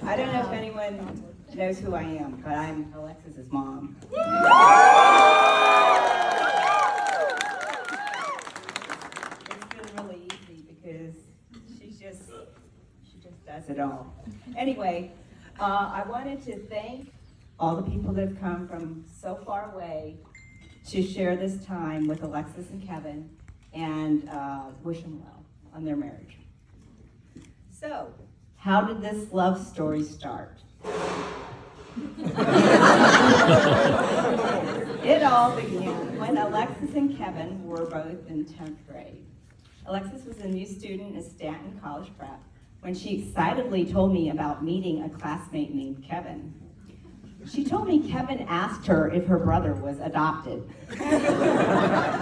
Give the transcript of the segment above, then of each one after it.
I don't know if anyone knows who I am, but I'm Alexis's mom. It's been really easy because she just does it all. Anyway, I wanted to thank all the people that have come from so far away to share this time with Alexis and Kevin and wish them well on their marriage. So, how did this love story start? It all began when Alexis and Kevin were both in 10th grade. Alexis was a new student at Stanton College Prep when she excitedly told me about meeting a classmate named Kevin. She told me Kevin asked her if her brother was adopted.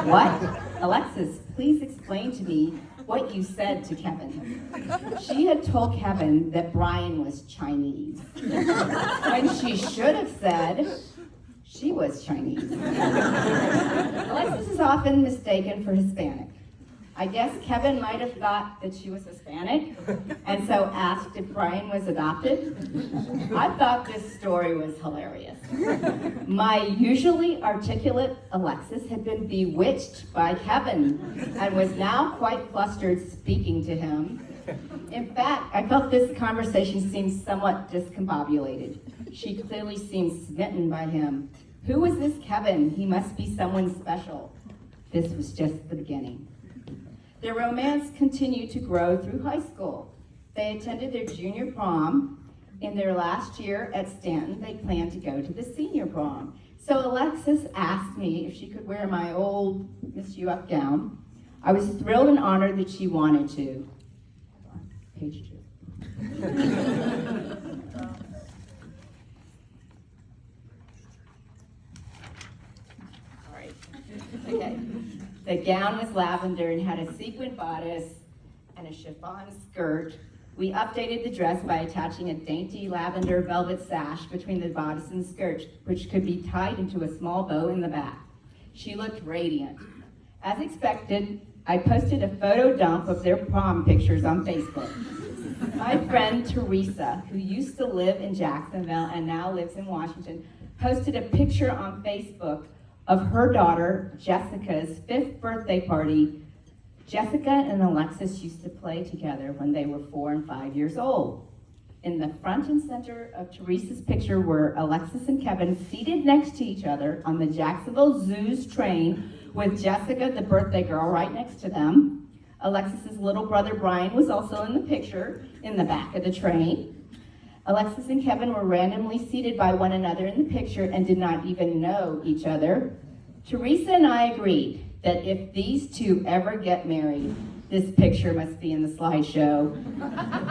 What? Alexis, please explain to me what you said to Kevin. She had told Kevin that Brian was Chinese, when she should have said she was Chinese. Alexis is often mistaken for Hispanic. I guess Kevin might have thought that she was Hispanic, and so asked if Brian was adopted. I thought this story was hilarious. My usually articulate Alexis had been bewitched by Kevin, and was now quite flustered speaking to him. In fact, I felt this conversation seemed somewhat discombobulated. She clearly seemed smitten by him. Who was this Kevin? He must be someone special. This was just the beginning. Their romance continued to grow through high school. They attended their junior prom. In their last year at Stanton, they planned to go to the senior prom. So Alexis asked me if she could wear my old Miss UF gown. I was thrilled and honored that she wanted to. Page 2. All right. Okay. The gown was lavender and had a sequin bodice and a chiffon skirt. We updated the dress by attaching a dainty lavender velvet sash between the bodice and skirt, which could be tied into a small bow in the back. She looked radiant. As expected, I posted a photo dump of their prom pictures on Facebook. My friend Teresa, who used to live in Jacksonville and now lives in Washington, posted a picture on Facebook of her daughter, Jessica's 5th birthday party. Jessica and Alexis used to play together when they were 4 and 5 years old. In the front and center of Teresa's picture were Alexis and Kevin seated next to each other on the Jacksonville Zoo's train with Jessica, the birthday girl, right next to them. Alexis's little brother Brian was also in the picture in the back of the train. Alexis and Kevin were randomly seated by one another in the picture and did not even know each other. Teresa and I agreed that if these two ever get married, this picture must be in the slideshow.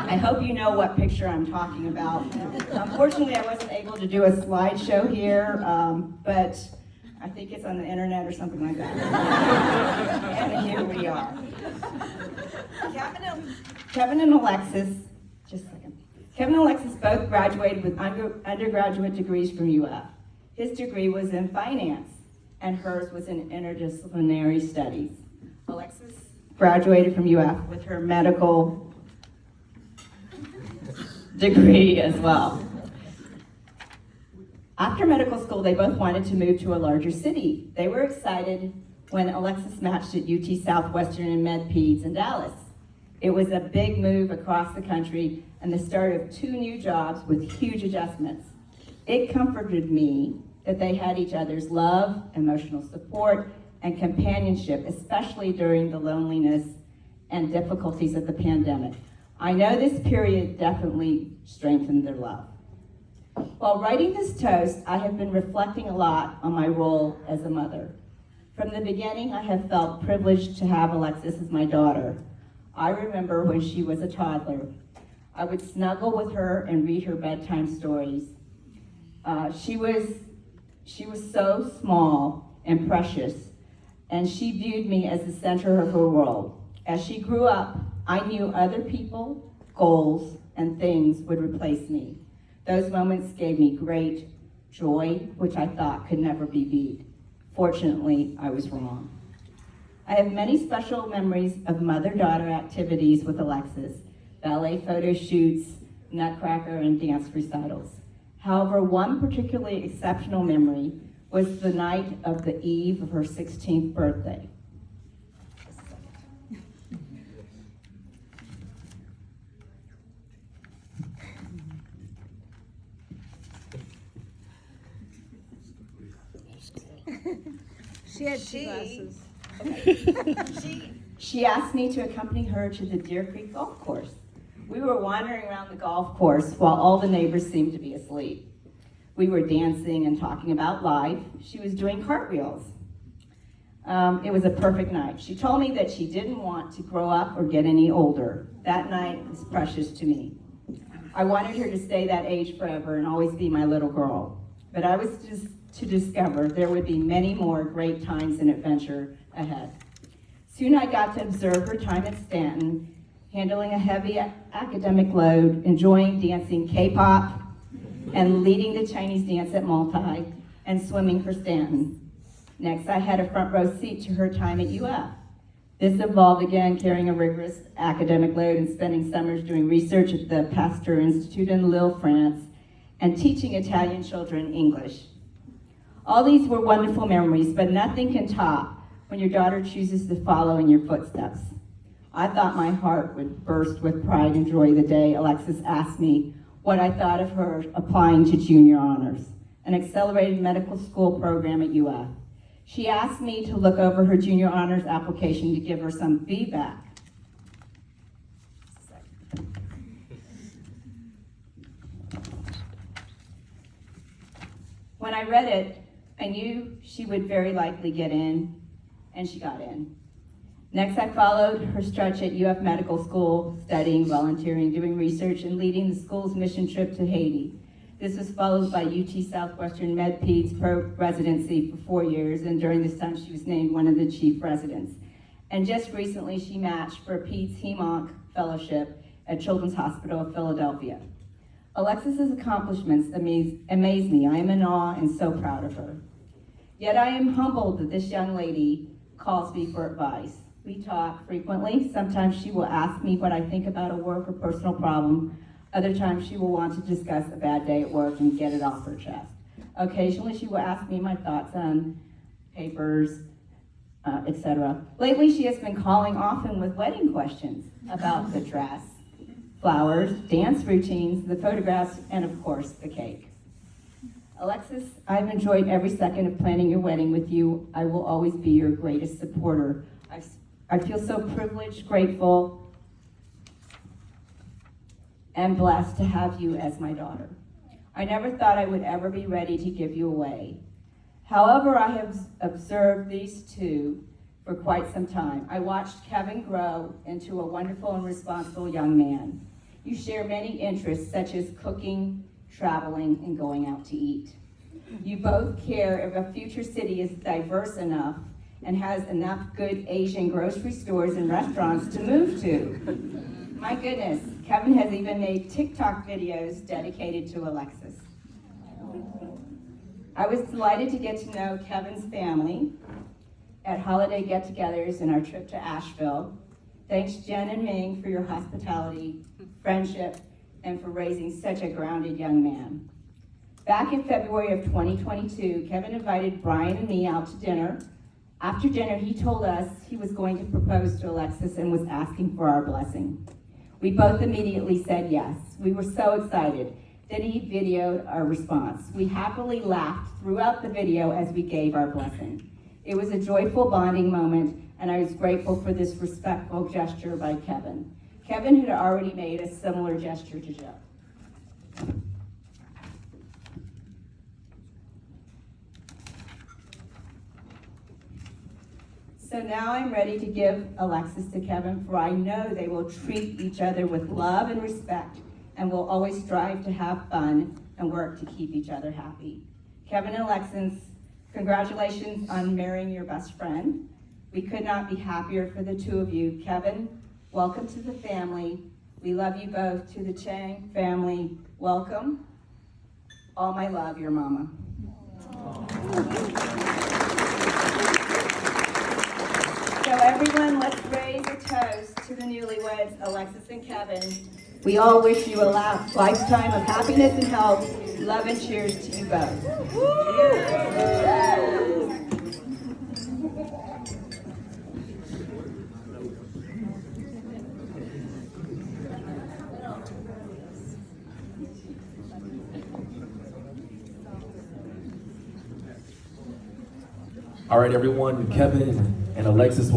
I hope you know what picture I'm talking about. Unfortunately, I wasn't able to do a slideshow here, but I think it's on the internet or something like that. And here we are. Kevin and Alexis, just a second. Kevin and Alexis both graduated with undergraduate degrees from UF. His degree was in finance, and hers was in interdisciplinary studies. Alexis graduated from UF with her medical degree as well. After medical school, they both wanted to move to a larger city. They were excited when Alexis matched at UT Southwestern and MedPeds in Dallas. It was a big move across the country and the start of 2 new jobs with huge adjustments. It comforted me that they had each other's love, emotional support, and companionship, especially during the loneliness and difficulties of the pandemic. I know this period definitely strengthened their love. While writing this toast, I have been reflecting a lot on my role as a mother. From the beginning, I have felt privileged to have Alexis as my daughter. I remember when she was a toddler. I would snuggle with her and read her bedtime stories. She was so small and precious, and she viewed me as the center of her world. As she grew up, I knew other people, goals, and things would replace me. Those moments gave me great joy, which I thought could never be beat. Fortunately, I was wrong. I have many special memories of mother-daughter activities with Alexis, ballet photo shoots, Nutcracker, and dance recitals. However, one particularly exceptional memory was the night of the eve of her 16th birthday. She had glasses. She asked me to accompany her to the Deer Creek Golf Course. We were wandering around the golf course while all the neighbors seemed to be asleep. We were dancing and talking about life. She was doing cartwheels. It was a perfect night. She told me that she didn't want to grow up or get any older. That night was precious to me. I wanted her to stay that age forever and always be my little girl. But I was to discover there would be many more great times and adventure ahead. Soon I got to observe her time at Stanton, handling a heavy academic load, enjoying dancing K-pop, and leading the Chinese dance at Multi, and swimming for Stanton. Next, I had a front row seat to her time at UF. This involved again carrying a rigorous academic load and spending summers doing research at the Pasteur Institute in Lille, France, and teaching Italian children English. All these were wonderful memories, but nothing can top when your daughter chooses to follow in your footsteps. I thought my heart would burst with pride and joy the day Alexis asked me what I thought of her applying to junior honors, an accelerated medical school program at UF. She asked me to look over her junior honors application to give her some feedback. When I read it, I knew she would very likely get in, and she got in. Next, I followed her stretch at UF Medical School, studying, volunteering, doing research, and leading the school's mission trip to Haiti. This was followed by UT Southwestern MedPeds residency for 4 years, and during this time she was named one of the chief residents. And just recently she matched for a Peds Hem-Onc fellowship at Children's Hospital of Philadelphia. Alexis's accomplishments amaze me. I am in awe and so proud of her. Yet I am humbled that this young lady calls me for advice. We talk frequently. Sometimes she will ask me what I think about a work or personal problem. Other times she will want to discuss a bad day at work and get it off her chest. Occasionally she will ask me my thoughts on papers, etc. Lately she has been calling often with wedding questions about the dress, flowers, dance routines, the photographs, and of course the cake. Alexis, I've enjoyed every second of planning your wedding with you. I will always be your greatest supporter. I feel so privileged, grateful, and blessed to have you as my daughter. I never thought I would ever be ready to give you away. However, I have observed these two for quite some time. I watched Kevin grow into a wonderful and responsible young man. You share many interests such as cooking, traveling, and going out to eat. You both care if a future city is diverse enough and has enough good Asian grocery stores and restaurants to move to. My goodness, Kevin has even made TikTok videos dedicated to Alexis. I was delighted to get to know Kevin's family at holiday get-togethers and our trip to Asheville. Thanks Jen and Ming for your hospitality, friendship, and for raising such a grounded young man. Back in February of 2022, Kevin invited Brian and me out to dinner. After dinner, he told us he was going to propose to Alexis and was asking for our blessing. We both immediately said yes. We were so excited. Then he videoed our response. We happily laughed throughout the video as we gave our blessing. It was a joyful bonding moment, and I was grateful for this respectful gesture by Kevin. Kevin had already made a similar gesture to Joe. So now I'm ready to give Alexis to Kevin, for I know they will treat each other with love and respect and will always strive to have fun and work to keep each other happy. Kevin and Alexis, congratulations on marrying your best friend. We could not be happier for the two of you. Kevin, welcome to the family. We love you both. To the Chang family, welcome. All my love, your mama. So everyone, let's raise a toast to the newlyweds, Alexis and Kevin, We all wish you a lifetime of happiness and health. Love and cheers to you both. All right, everyone, Kevin and Alexis